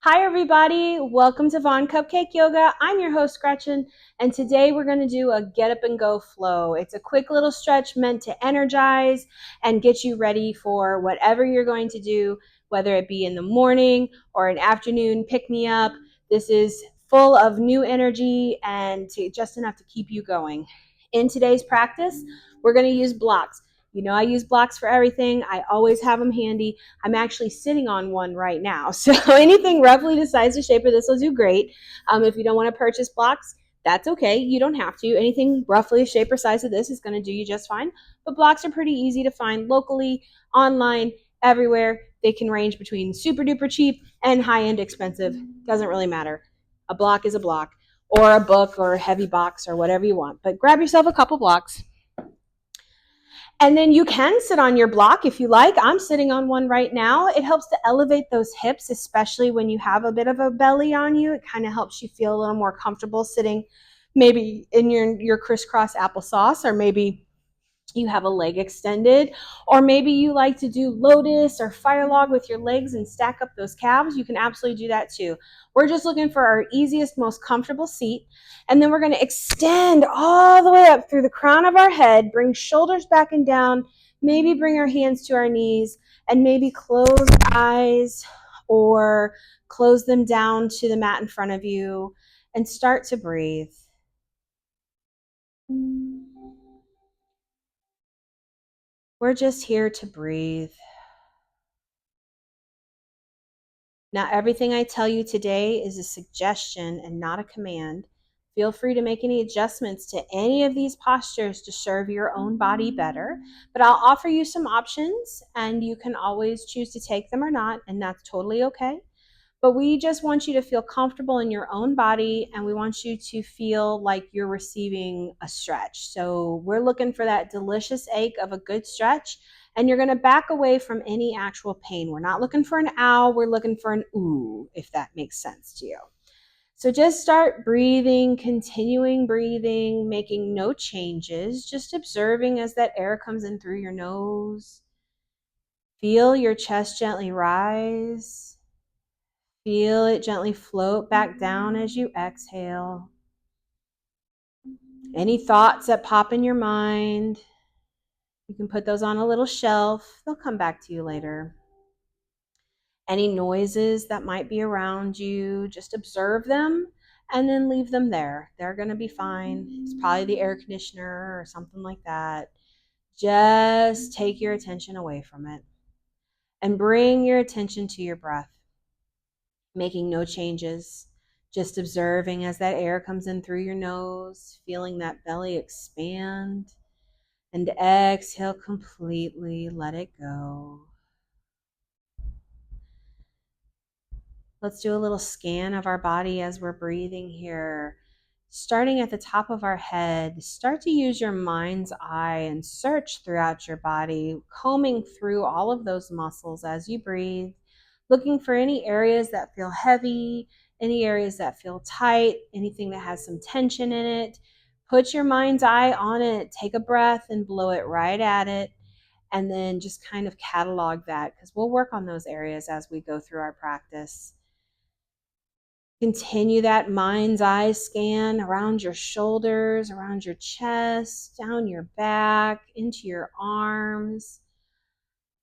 Hi, everybody. Welcome to Vaughn Cupcake Yoga. I'm your host, Gretchen, and today we're going to do a get up and go flow. It's a quick little stretch meant to energize and get you ready for whatever you're going to do, whether it be in the morning or an afternoon pick me up. This is full of new energy and just enough to keep you going. In today's practice, we're going to use blocks. You know, I use blocks for everything. I always have them handy. I'm actually sitting on one right now. So anything roughly the size or shape of this will do great. If you don't want to purchase blocks, that's okay. You don't have to. Anything roughly the shape or size of this is going to do you just fine. But blocks are pretty easy to find locally, online, everywhere. They can range between super duper cheap and high end expensive. Doesn't really matter. A block is a block, or a book, or a heavy box, or whatever you want. But grab yourself a couple blocks. And then you can sit on your block if you like. I'm sitting on one right now. It helps to elevate those hips, especially when you have a bit of a belly on you. It kind of helps you feel a little more comfortable sitting maybe in your crisscross applesauce, or maybe you have a leg extended, or maybe you like to do lotus or fire log with your legs and stack up those calves. You can absolutely do that too. We're just looking for our easiest, most comfortable seat. And then we're going to extend all the way up through the crown of our head, bring shoulders back and down, maybe bring our hands to our knees, and maybe close our eyes or close them down to the mat in front of you and start to breathe. We're just here to breathe. Now, everything I tell you today is a suggestion and not a command. Feel free to make any adjustments to any of these postures to serve your own body better. But I'll offer you some options, and you can always choose to take them or not, and that's totally okay. But we just want you to feel comfortable in your own body, and we want you to feel like you're receiving a stretch. So we're looking for that delicious ache of a good stretch, and you're going to back away from any actual pain. We're not looking for an ow, we're looking for an ooh, if that makes sense to you. So just start breathing, continuing breathing, making no changes, just observing as that air comes in through your nose. Feel your chest gently rise. Feel it gently float back down as you exhale. Any thoughts that pop in your mind, you can put those on a little shelf. They'll come back to you later. Any noises that might be around you, just observe them and then leave them there. They're going to be fine. It's probably the air conditioner or something like that. Just take your attention away from it and bring your attention to your breath, making no changes, just observing as that air comes in through your nose, feeling that belly expand, and exhale completely, let it go. Let's do a little scan of our body as we're breathing here. Starting at the top of our head, start to use your mind's eye and search throughout your body, combing through all of those muscles as you breathe, looking for any areas that feel heavy, any areas that feel tight, anything that has some tension in it. Put your mind's eye on it, take a breath and blow it right at it, and then just kind of catalog that, because we'll work on those areas as we go through our practice. Continue that mind's eye scan around your shoulders, around your chest, down your back, into your arms.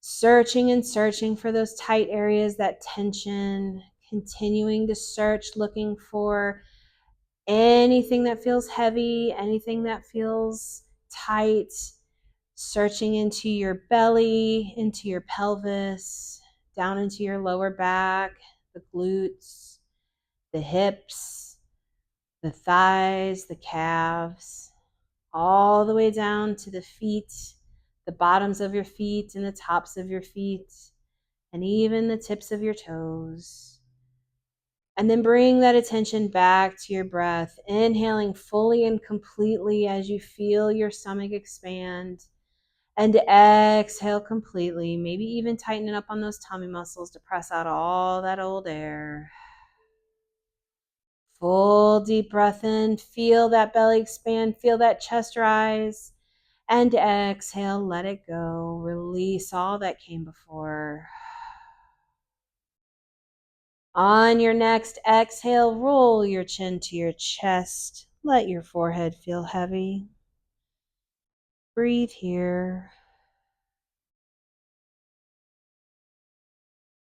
Searching and searching for those tight areas, that tension. Continuing to search, looking for anything that feels heavy, anything that feels tight. Searching into your belly, into your pelvis, down into your lower back, the glutes, the hips, the thighs, the calves, all the way down to the feet, the bottoms of your feet and the tops of your feet, and even the tips of your toes. And then bring that attention back to your breath, inhaling fully and completely as you feel your stomach expand, and exhale completely, maybe even tightening up on those tummy muscles to press out all that old air. Full deep breath in, feel that belly expand, feel that chest rise, and exhale, let it go. Release all that came before. On your next exhale, roll your chin to your chest. Let your forehead feel heavy. Breathe here.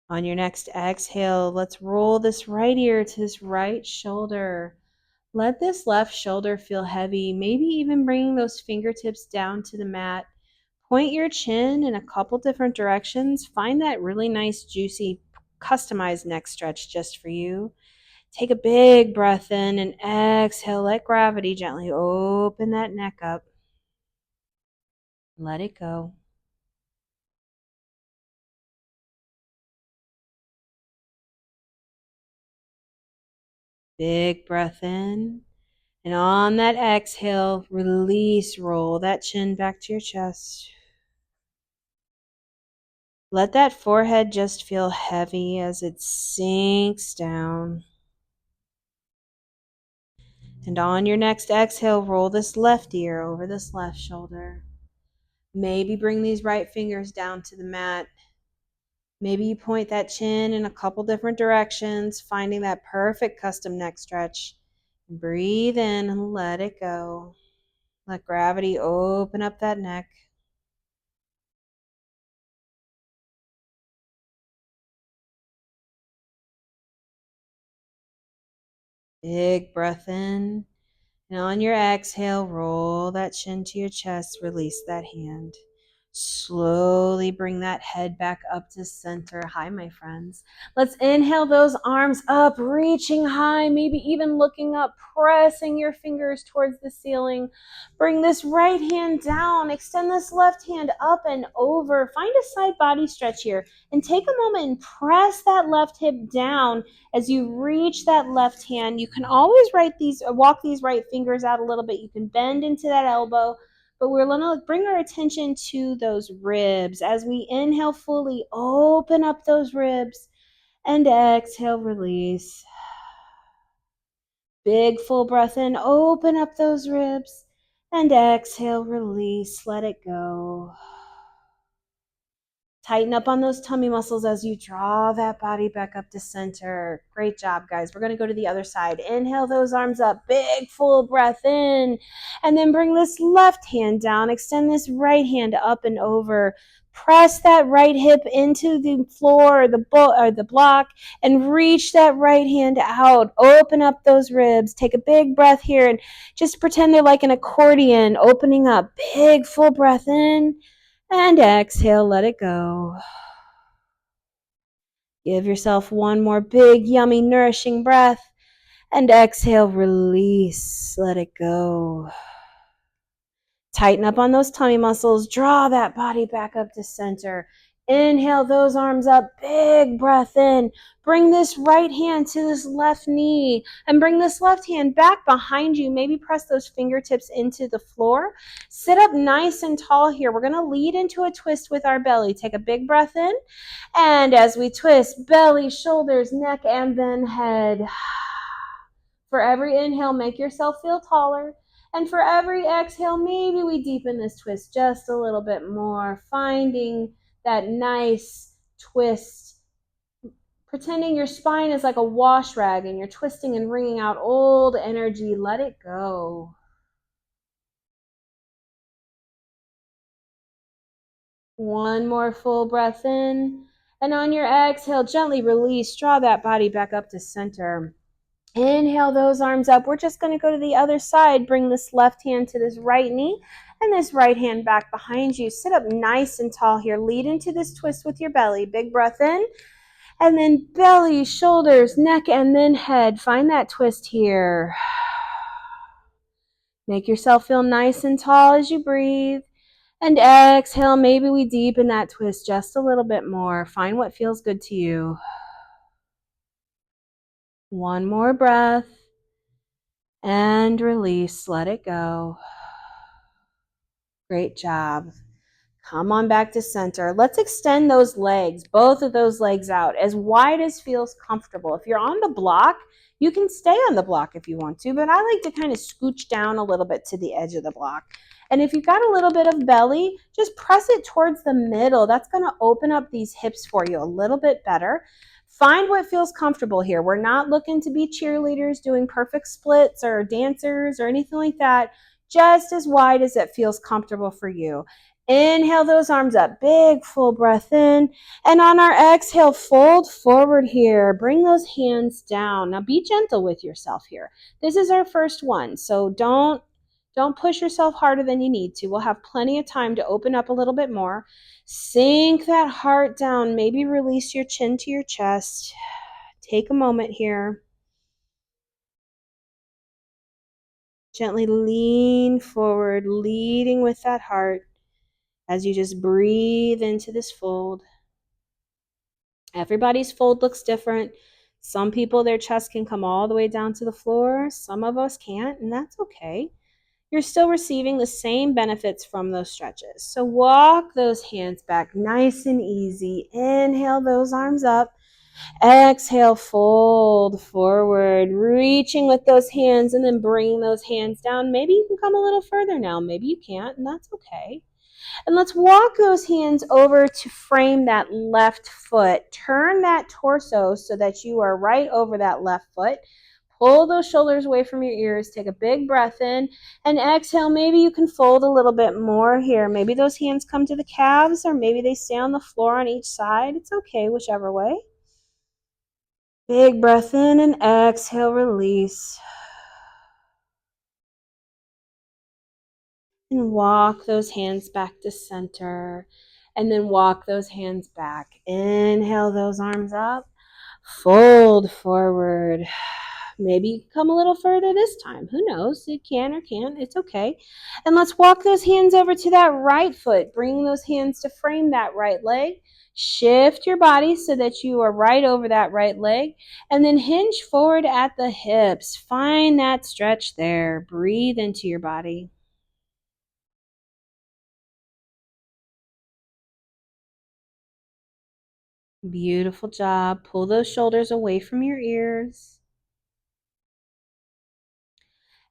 On your next exhale, let's roll this right ear to this right shoulder. Let this left shoulder feel heavy, maybe even bringing those fingertips down to the mat. Point your chin in a couple different directions. Find that really nice, juicy, customized neck stretch just for you. Take a big breath in and exhale. Let gravity gently open that neck up. Let it go. Big breath in. And on that exhale, release, roll that chin back to your chest. Let that forehead just feel heavy as it sinks down. And on your next exhale, roll this left ear over this left shoulder. Maybe bring these right fingers down to the mat. Maybe you point that chin in a couple different directions, finding that perfect custom neck stretch. Breathe in and let it go. Let gravity open up that neck. Big breath in. And on your exhale, roll that chin to your chest, release that hand. Slowly bring that head back up to center. Hi, my friends. Let's inhale those arms up, reaching high, maybe even looking up, pressing your fingers towards the ceiling. Bring this right hand down, extend this left hand up and over. Find a side body stretch here and take a moment and press that left hip down. As you reach that left hand, you can always walk these right fingers out a little bit. You can bend into that elbow, but we're going to bring our attention to those ribs. As we inhale fully, open up those ribs, and exhale, release. Big full breath in, open up those ribs, and exhale, release, let it go. Tighten up on those tummy muscles as you draw that body back up to center. Great job, guys. We're going to go to the other side. Inhale those arms up. Big, full breath in. And then bring this left hand down. Extend this right hand up and over. Press that right hip into the floor or the block and reach that right hand out. Open up those ribs. Take a big breath here and just pretend they're like an accordion, opening up. Big, full breath in. And exhale, let it go. Give yourself one more big, yummy, nourishing breath. And exhale, release, let it go. Tighten up on those tummy muscles. Draw that body back up to center. Inhale those arms up. Big breath in. Bring this right hand to this left knee and bring this left hand back behind you. Maybe press those fingertips into the floor. Sit up nice and tall here. We're going to lead into a twist with our belly. Take a big breath in. And as we twist, belly, shoulders, neck, and then head. For every inhale, make yourself feel taller. And for every exhale, maybe we deepen this twist just a little bit more, finding that nice twist, pretending your spine is like a wash rag and you're twisting and wringing out old energy. Let it go. One more full breath in. And on your exhale, gently release. Draw that body back up to center. Inhale those arms up. We're just going to go to the other side. Bring this left hand to this right knee and this right hand back behind you. Sit up nice and tall here. Lead into this twist with your belly. Big breath in. And then belly, shoulders, neck, and then head. Find that twist here. Make yourself feel nice and tall as you breathe. And exhale. Maybe we deepen that twist just a little bit more. Find what feels good to you. One more breath. And release. Let it go. Great job. Come on back to center. Let's extend those legs, both of those legs out as wide as feels comfortable. If you're on the block, you can stay on the block if you want to, but I like to kind of scooch down a little bit to the edge of the block. And if you've got a little bit of belly, just press it towards the middle. That's going to open up these hips for you a little bit better. Find what feels comfortable here. We're not looking to be cheerleaders doing perfect splits or dancers or anything like that. Just as wide as it feels comfortable for you. Inhale those arms up, big full breath in. And on our exhale, fold forward here. Bring those hands down. Now be gentle with yourself here. This is our first one, so don't push yourself harder than you need to. We'll have plenty of time to open up a little bit more. Sink that heart down. Maybe release your chin to your chest. Take a moment here. Gently lean forward, leading with that heart as you just breathe into this fold. Everybody's fold looks different. Some people, their chest can come all the way down to the floor. Some of us can't, and that's okay. You're still receiving the same benefits from those stretches. So walk those hands back nice and easy. Inhale those arms up. Exhale, fold forward, reaching with those hands and then bringing those hands down. Maybe you can come a little further now. Maybe you can't, and that's okay. And let's walk those hands over to frame that left foot. Turn that torso so that you are right over that left foot. Pull those shoulders away from your ears. Take a big breath in and exhale. Maybe you can fold a little bit more here. Maybe those hands come to the calves or maybe they stay on the floor on each side. It's okay, whichever way. Big breath in and exhale, release. And walk those hands back to center. And then walk those hands back. Inhale those arms up. Fold forward. Maybe you can come a little further this time. Who knows? You can or can't. It's okay. And let's walk those hands over to that right foot. Bring those hands to frame that right leg. Shift your body so that you are right over that right leg. And then hinge forward at the hips. Find that stretch there. Breathe into your body. Beautiful job. Pull those shoulders away from your ears.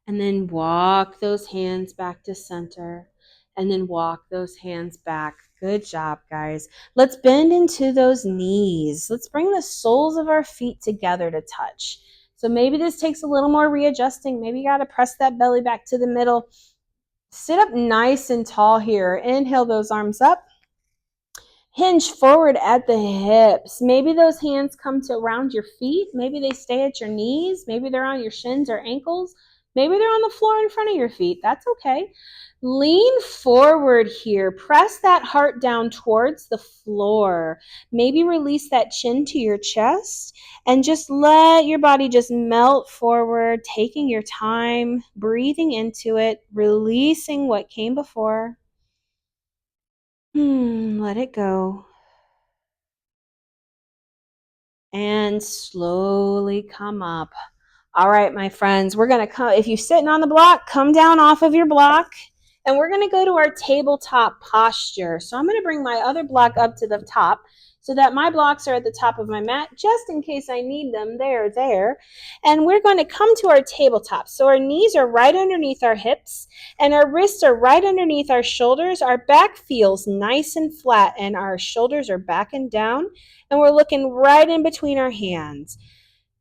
And then walk those hands back to center. And then walk those hands back. Good job, guys. Let's bend into those knees. Let's bring the soles of our feet together to touch. So maybe this takes a little more readjusting. Maybe you got to press that belly back to the middle. Sit up nice and tall here. Inhale those arms up. Hinge forward at the hips. Maybe those hands come to around your feet. Maybe they stay at your knees. Maybe they're on your shins or ankles. Maybe they're on the floor in front of your feet. That's okay. Lean forward here. Press that heart down towards the floor. Maybe release that chin to your chest and just let your body just melt forward, taking your time, breathing into it, releasing what came before. Let it go. And slowly come up. All right, my friends, we're going to come. If you're sitting on the block, come down off of your block. And we're going to go to our tabletop posture. So I'm going to bring my other block up to the top so that my blocks are at the top of my mat, just in case I need them. They're there. And we're going to come to our tabletop. So our knees are right underneath our hips and our wrists are right underneath our shoulders. Our back feels nice and flat and our shoulders are back and down. And we're looking right in between our hands.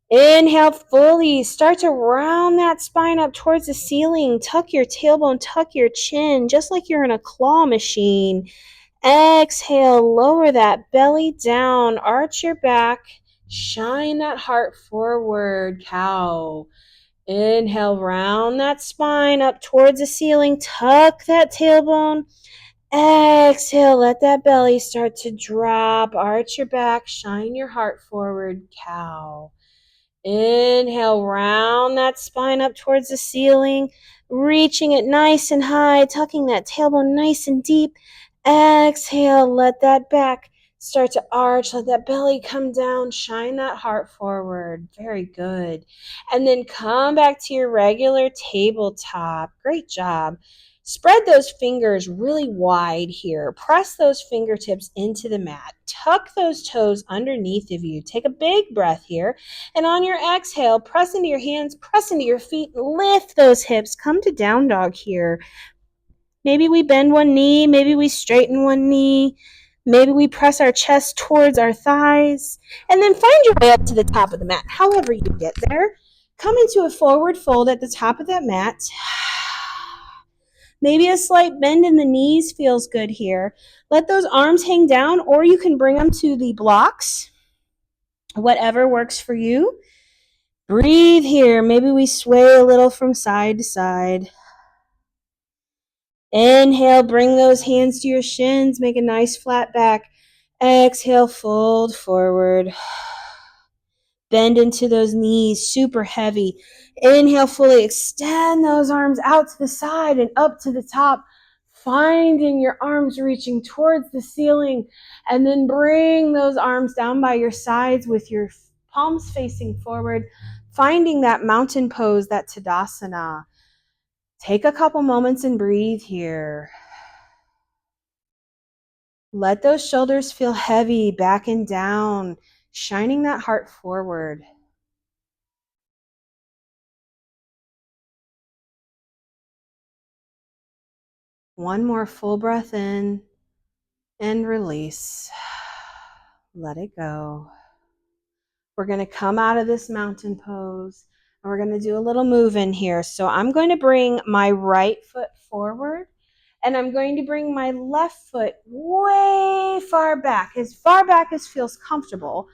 Inhale fully. Start to round that spine up towards the ceiling. Tuck your tailbone, tuck your chin, just like you're in a claw machine. Exhale, lower that belly down, arch your back, shine that heart forward, cow. Inhale, round that spine up towards the ceiling, tuck that tailbone. Exhale, let that belly start to drop, arch your back, shine your heart forward, cow. Inhale, round that spine up towards the ceiling, reaching it nice and high, tucking that tailbone nice and deep. Exhale, let that back start to arch, let that belly come down, shine that heart forward. Very good. And then come back to your regular tabletop. Great job. Spread those fingers really wide here. Press those fingertips into the mat. Tuck those toes underneath of you. Take a big breath here. And on your exhale, press into your hands, press into your feet, lift those hips. Come to down dog here. Maybe we bend one knee, maybe we straighten one knee. Maybe we press our chest towards our thighs, and then find your way up to the top of the mat. However you get there, come into a forward fold at the top of that mat. Maybe a slight bend in the knees feels good here. Let those arms hang down, or you can bring them to the blocks, whatever works for you. Breathe here. Maybe we sway a little from side to side. Inhale, bring those hands to your shins. Make a nice flat back. Exhale, fold forward. Bend into those knees, super heavy. Inhale, fully extend those arms out to the side and up to the top, finding your arms reaching towards the ceiling, and then bring those arms down by your sides with your palms facing forward, finding that mountain pose, that Tadasana. Take a couple moments and breathe here. Let those shoulders feel heavy, back and down, shining that heart forward. One more full breath in and release. Let it go. We're going to come out of this mountain pose and we're going to do a little move in here. So I'm going to bring my right foot forward and I'm going to bring my left foot way far back as feels comfortable.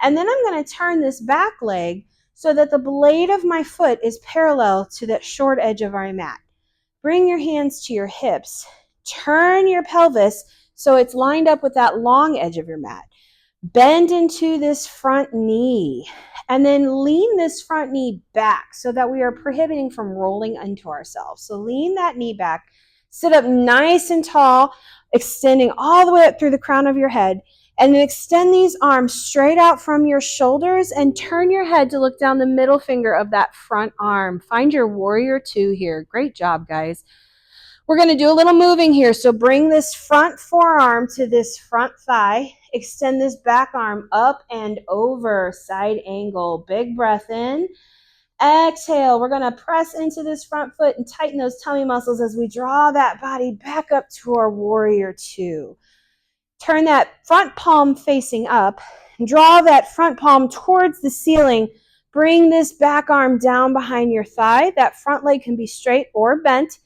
And then I'm going to turn this back leg so that the blade of my foot is parallel to that short edge of our mat. Bring your hands to your hips. Turn your pelvis so it's lined up with that long edge of your mat. Bend into this front knee and then lean this front knee back so that we are prohibiting from rolling into ourselves. So lean that knee back, sit up nice and tall, extending all the way up through the crown of your head, and then extend these arms straight out from your shoulders and turn your head to look down the middle finger of that front arm. Find your warrior two here. Great job, guys. We're going to do a little moving here. So bring this front forearm to this front thigh. Extend this back arm up and over, side angle. Big breath in. Exhale. We're going to press into this front foot and tighten those tummy muscles as we draw that body back up to our warrior two. Turn that front palm facing up. Draw that front palm towards the ceiling. Bring this back arm down behind your thigh. That front leg can be straight or bent.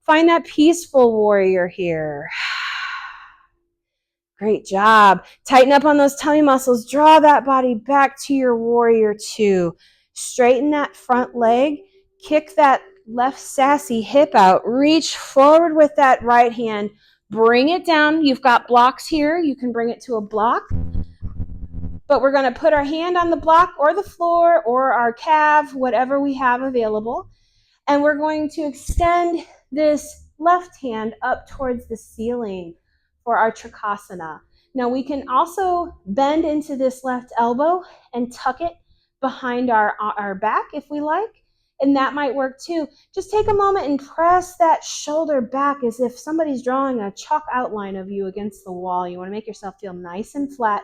Find that peaceful warrior here. Great job. Tighten up on those tummy muscles. Draw that body back to your warrior two. Straighten that front leg. Kick that left sassy hip out. Reach forward with that right hand. Bring it down. You've got blocks here. You can bring it to a block. But we're going to put our hand on the block or the floor or our calf, whatever we have available. And we're going to extend this left hand up towards the ceiling for our Trikonasana. Now we can also bend into this left elbow and tuck it behind our back if we like, and that might work too. Just take a moment and press that shoulder back as if somebody's drawing a chalk outline of you against the wall. You want to make yourself feel nice and flat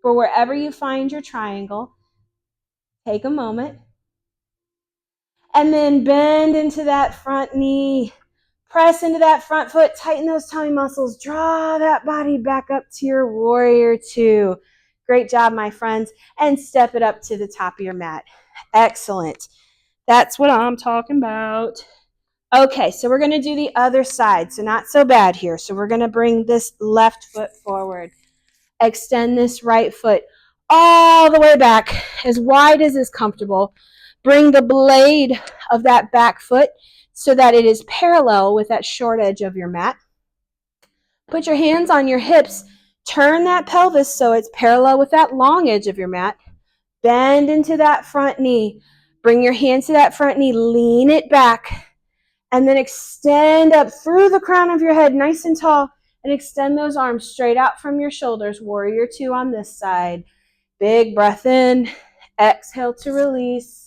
for wherever you find your triangle. Take a moment. And then bend into that front knee. Press into that front foot. Tighten those tummy muscles. Draw that body back up to your warrior two. Great job, my friends. And step it up to the top of your mat. Excellent. That's what I'm talking about. Okay, so we're going to do the other side. So not so bad here. So we're going to bring this left foot forward. Extend this right foot all the way back, as wide as is comfortable. Bring the blade of that back foot so that it is parallel with that short edge of your mat. Put your hands on your hips. Turn that pelvis so it's parallel with that long edge of your mat. Bend into that front knee. Bring your hands to that front knee. Lean it back. And then extend up through the crown of your head, nice and tall. And extend those arms straight out from your shoulders. Warrior two on this side. Big breath in. Exhale to release.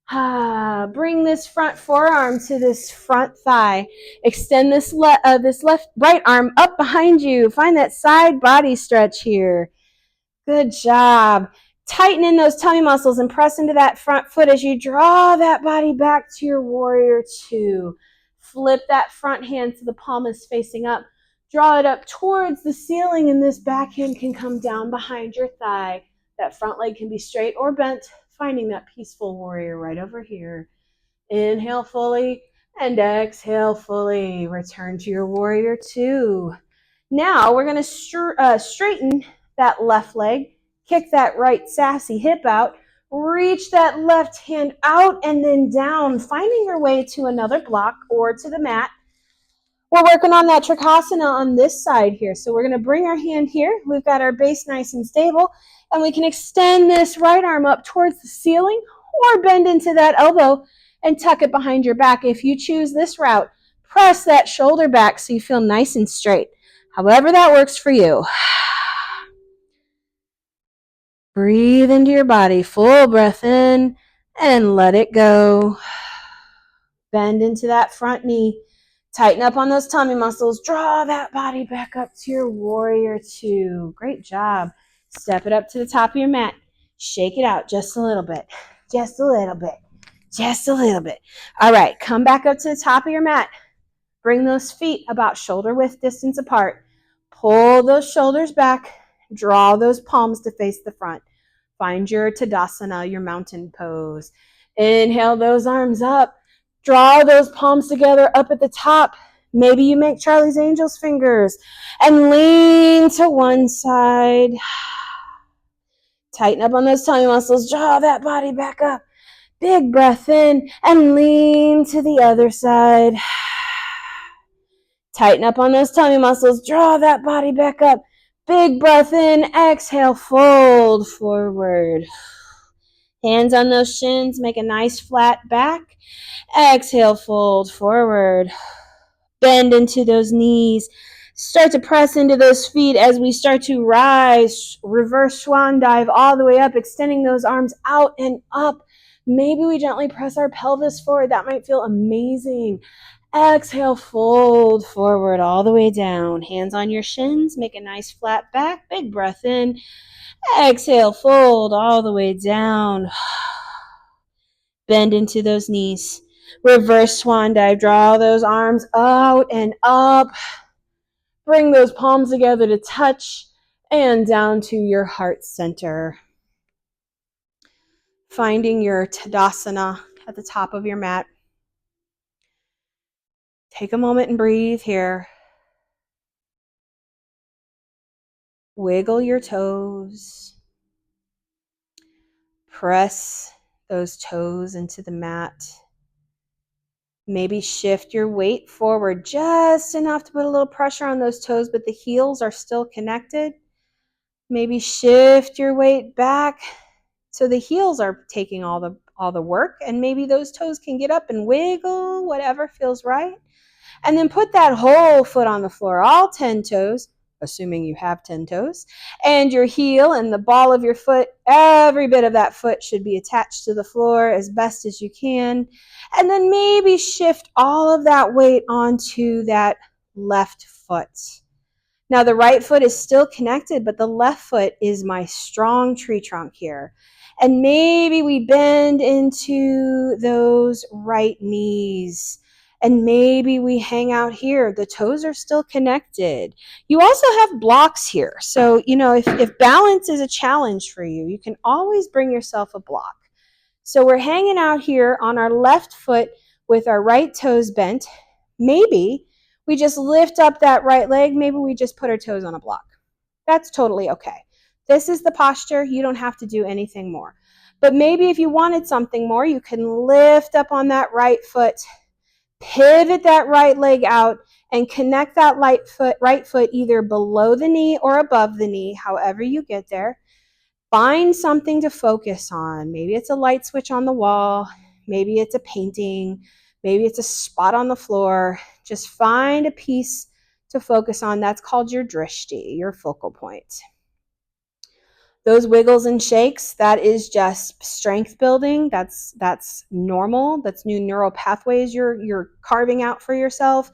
Bring this front forearm to this front thigh. Extend this right arm up behind you. Find that side body stretch here. Good job. Tighten in those tummy muscles and press into that front foot as you draw that body back to your warrior two. Flip that front hand so the palm is facing up. Draw it up towards the ceiling, and this backhand can come down behind your thigh. That front leg can be straight or bent, finding that peaceful warrior right over here. Inhale fully and exhale fully. Return to your warrior two. Now we're going to straighten that left leg, kick that right sassy hip out, reach that left hand out and then down, finding your way to another block or to the mat. We're working on that Trikonasana on this side here. So we're going to bring our hand here. We've got our base nice and stable, and we can extend this right arm up towards the ceiling or bend into that elbow and tuck it behind your back. If you choose this route, press that shoulder back so you feel nice and straight. However that works for you. Breathe into your body, full breath in, and let it go. Bend into that front knee. Tighten up on those tummy muscles. Draw that body back up to your warrior two. Great job. Step it up to the top of your mat. Shake it out just a little bit. Just a little bit. Just a little bit. All right, come back up to the top of your mat. Bring those feet about shoulder width distance apart. Pull those shoulders back. Draw those palms to face the front. Find your Tadasana, your mountain pose. Inhale those arms up. Draw those palms together up at the top. Maybe you make Charlie's Angels fingers and lean to one side. Tighten up on those tummy muscles. Draw that body back up. Big breath in and lean to the other side. Tighten up on those tummy muscles. Draw that body back up. Big breath in. Exhale, fold forward. Hands on those shins. Make a nice flat back. Exhale, fold forward. Bend into those knees. Start to press into those feet as we start to rise. Reverse swan dive all the way up, extending those arms out and up. Maybe we gently press our pelvis forward. That might feel amazing. Exhale, fold forward all the way down. Hands on your shins. Make a nice flat back. Big breath in. Exhale, fold all the way down. Bend into those knees. Reverse swan dive. Draw those arms out and up. Bring those palms together to touch and down to your heart center. Finding your Tadasana at the top of your mat. Take a moment and breathe here. Wiggle your toes. Press those toes into the mat. Maybe shift your weight forward just enough to put a little pressure on those toes, but the heels are still connected. Maybe shift your weight back so the heels are taking all the work, and maybe those toes can get up and wiggle, whatever feels right. And then put that whole foot on the floor, all 10 toes, assuming you have 10 toes, and your heel and the ball of your foot, every bit of that foot should be attached to the floor as best as you can. And then maybe shift all of that weight onto that left foot. Now the right foot is still connected, but the left foot is my strong tree trunk here. And maybe we bend into those right knees. And maybe we hang out here. The toes are still connected. You also have blocks here. So, if balance is a challenge for you, you can always bring yourself a block. So we're hanging out here on our left foot with our right toes bent. Maybe we just lift up that right leg. Maybe we just put our toes on a block. That's totally okay. This is the posture. You don't have to do anything more. But maybe if you wanted something more, you can lift up on that right foot, pivot that right leg out, and connect that right foot either below the knee or above the knee, however you get there. Find something to focus on. Maybe it's a light switch on the wall. Maybe it's a painting. Maybe it's a spot on the floor. Just find a piece to focus on. That's called your drishti, your focal point. Those wiggles and shakes, that is just strength building. That's normal. That's new neural pathways you're carving out for yourself.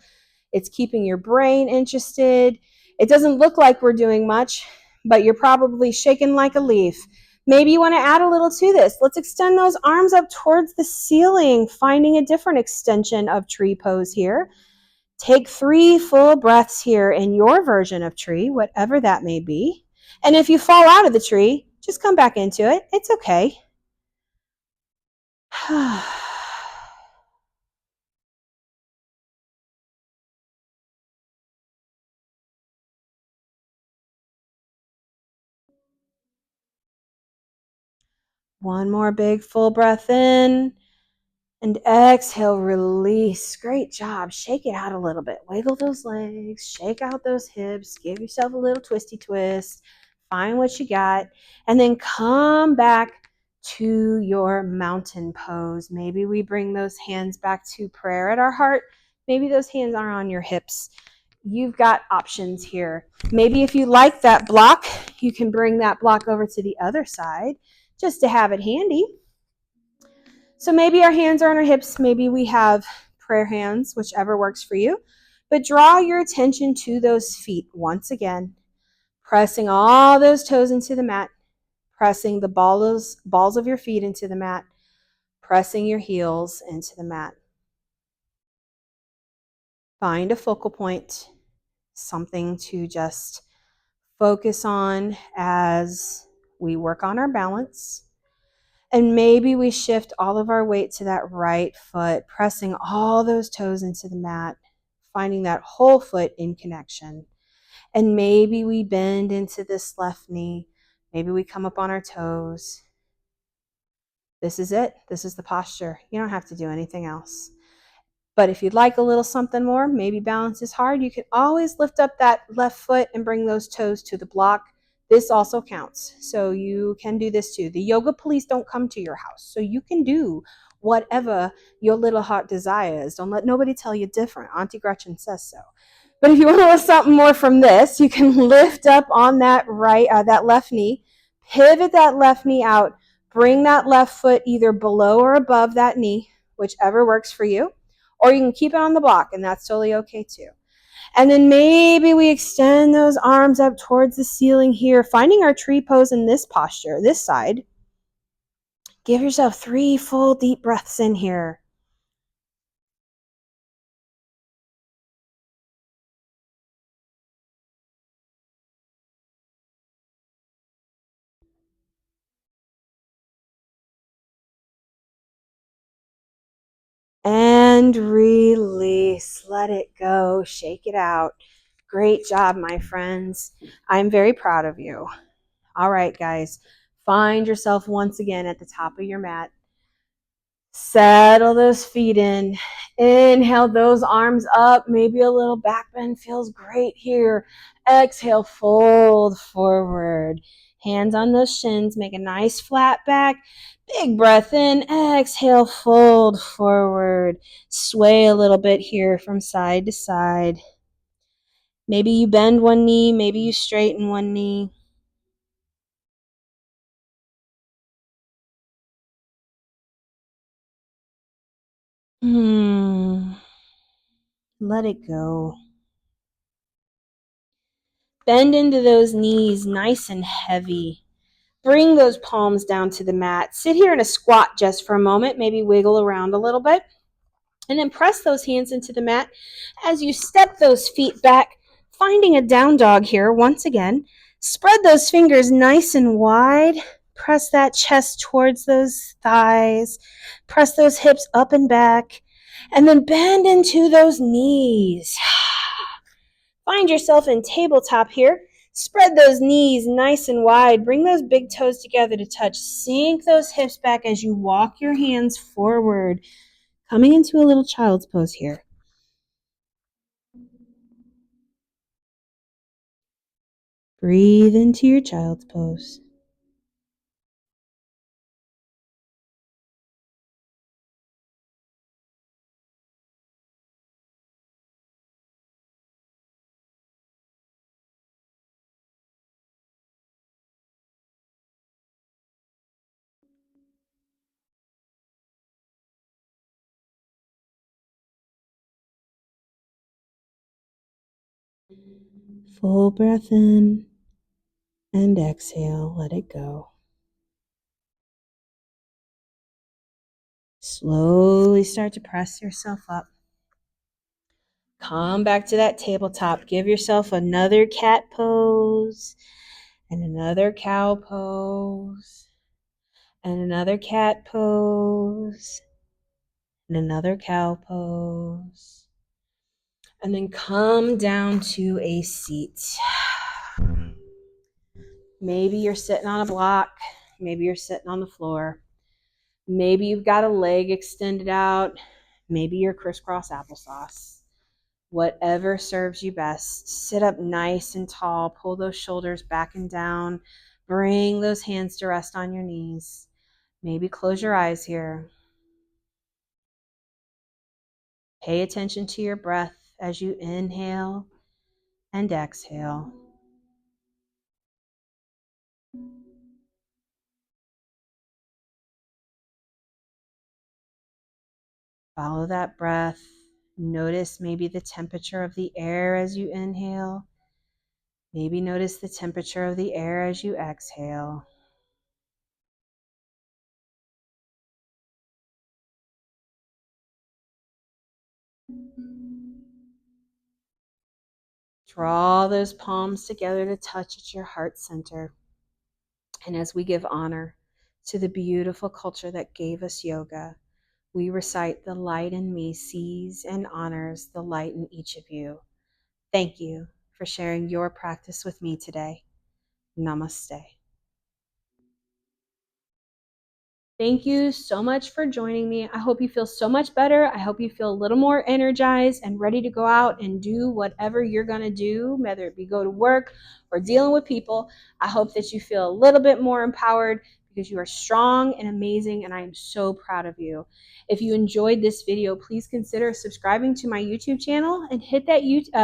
It's keeping your brain interested. It doesn't look like we're doing much, but you're probably shaking like a leaf. Maybe you want to add a little to this. Let's extend those arms up towards the ceiling, finding a different extension of tree pose here. Take 3 full breaths here in your version of tree, whatever that may be. And if you fall out of the tree, just come back into it. It's okay. One more big full breath in. And exhale, release. Great job. Shake it out a little bit. Wiggle those legs, shake out those hips, give yourself a little twisty twist. Find what you got. And then come back to your mountain pose. Maybe we bring those hands back to prayer at our heart. Maybe those hands are on your hips. You've got options here. Maybe if you like that block, you can bring that block over to the other side just to have it handy. So maybe our hands are on our hips, maybe we have prayer hands, whichever works for you. But draw your attention to those feet once again, pressing all those toes into the mat, pressing the balls of your feet into the mat, pressing your heels into the mat. Find a focal point, something to just focus on as we work on our balance. And maybe we shift all of our weight to that right foot, pressing all those toes into the mat, finding that whole foot in connection. And maybe we bend into this left knee. Maybe we come up on our toes. This is it. This is the posture. You don't have to do anything else. But if you'd like a little something more, maybe balance is hard, you can always lift up that left foot and bring those toes to the block. This also counts. So you can do this too. The yoga police don't come to your house. So you can do whatever your little heart desires. Don't let nobody tell you different. Auntie Gretchen says so. But if you want a little something more from this, you can lift up on that that left knee, pivot that left knee out, bring that left foot either below or above that knee, whichever works for you. Or you can keep it on the block, and that's totally okay too. And then maybe we extend those arms up towards the ceiling here, finding our tree pose in this posture, this side. Give yourself 3 full deep breaths in here. And release. Let it go. Shake it out. Great job, my friends. I'm very proud of you. All right, guys. Find yourself once again at the top of your mat. Settle those feet in. Inhale those arms up. Maybe a little back bend feels great here. Exhale, fold forward. Hands on those shins. Make a nice flat back. Big breath in. Exhale, fold forward. Sway a little bit here from side to side. Maybe you bend one knee. Maybe you straighten one knee. Let it go. Bend into those knees nice and heavy. Bring those palms down to the mat. Sit here in a squat just for a moment. Maybe wiggle around a little bit. And then press those hands into the mat as you step those feet back, finding a down dog here once again. Spread those fingers nice and wide. Press that chest towards those thighs. Press those hips up and back. And then bend into those knees. Find yourself in tabletop here. Spread those knees nice and wide. Bring those big toes together to touch. Sink those hips back as you walk your hands forward. Coming into a little child's pose here. Breathe into your child's pose. Full breath in and exhale. Let it go. Slowly start to press yourself up. Come back to that tabletop. Give yourself another cat pose and another cow pose and another cat pose and another cow pose. And then come down to a seat. Maybe you're sitting on a block. Maybe you're sitting on the floor. Maybe you've got a leg extended out. Maybe you're crisscross applesauce. Whatever serves you best. Sit up nice and tall. Pull those shoulders back and down. Bring those hands to rest on your knees. Maybe close your eyes here. Pay attention to your breath as you inhale and exhale. Follow that breath. Notice maybe the temperature of the air as you inhale. Maybe notice the temperature of the air as you exhale. Draw those palms together to touch at your heart center. And as we give honor to the beautiful culture that gave us yoga, we recite, "The light in me sees and honors the light in each of you." Thank you for sharing your practice with me today. Namaste. Thank you so much for joining me. I hope you feel so much better. I hope you feel a little more energized and ready to go out and do whatever you're going to do, whether it be go to work or dealing with people. I hope that you feel a little bit more empowered because you are strong and amazing, and I am so proud of you. If you enjoyed this video, please consider subscribing to my YouTube channel and hit that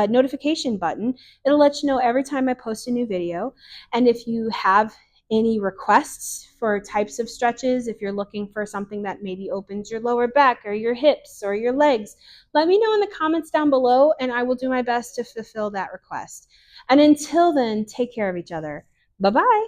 notification button. It'll let you know every time I post a new video. And if you have any requests for types of stretches, if you're looking for something that maybe opens your lower back or your hips or your legs, let me know in the comments down below and I will do my best to fulfill that request. And until then, take care of each other. Bye-bye.